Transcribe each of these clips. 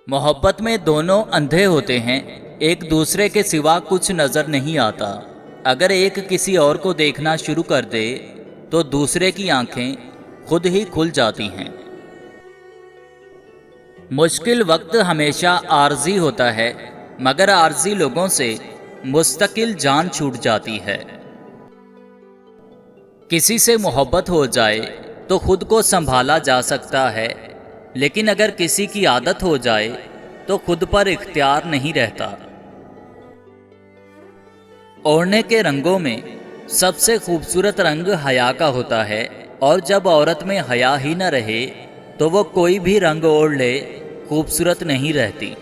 मोहब्बत में दोनों अंधे होते हैं, एक दूसरे के सिवा कुछ नज़र नहीं आता। अगर एक किसी और को देखना शुरू कर दे तो दूसरे की आंखें खुद ही खुल जाती हैं। मुश्किल वक्त हमेशा आर्जी होता है, मगर आर्जी लोगों से मुस्तकिल जान छूट जाती है। किसी से मोहब्बत हो जाए तो खुद को संभाला जा सकता है, लेकिन अगर किसी की आदत हो जाए तो खुद पर इख्तियार नहीं रहता। ओढ़ने के रंगों में सबसे खूबसूरत रंग हया का होता है, और जब औरत में हया ही न रहे तो वो कोई भी रंग ओढ़ ले खूबसूरत नहीं रहती।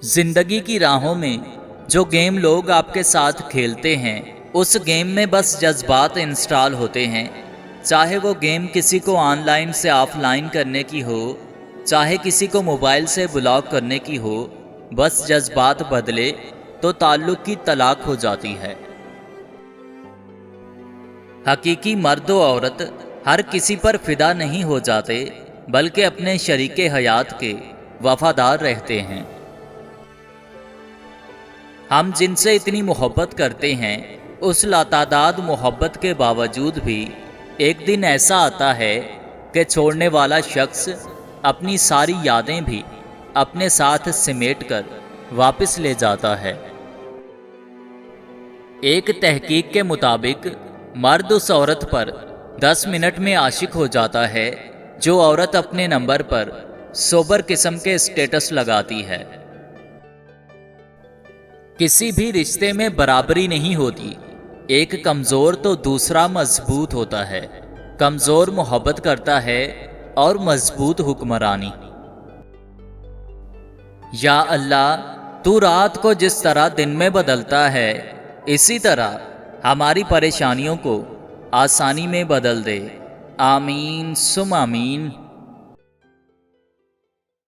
जिंदगी की राहों में जो गेम लोग आपके साथ खेलते हैं, उस गेम में बस जज्बात इंस्टॉल होते हैं। चाहे वो गेम किसी को ऑनलाइन से ऑफलाइन करने की हो, चाहे किसी को मोबाइल से ब्लॉक करने की हो, बस जज्बात बदले तो ताल्लुक की तलाक हो जाती है। हकीकी मर्द व औरत हर किसी पर फिदा नहीं हो जाते, बल्कि अपने शरीके हयात के वफादार रहते हैं। हम जिनसे इतनी मोहब्बत करते हैं, उस लातादाद मोहब्बत के बावजूद भी एक दिन ऐसा आता है कि छोड़ने वाला शख्स अपनी सारी यादें भी अपने साथ सिमेट कर वापस ले जाता है। एक तहकीक के मुताबिक मर्द उस औरत पर 10 मिनट में आशिक हो जाता है जो औरत अपने नंबर पर सोबर किस्म के स्टेटस लगाती है। किसी भी रिश्ते में बराबरी नहीं होती, एक कमज़ोर तो दूसरा मजबूत होता है। कमज़ोर मोहब्बत करता है और मजबूत हुक्मरानी। या अल्लाह, तू रात को जिस तरह दिन में बदलता है, इसी तरह हमारी परेशानियों को आसानी में बदल दे। आमीन सुम आमीन।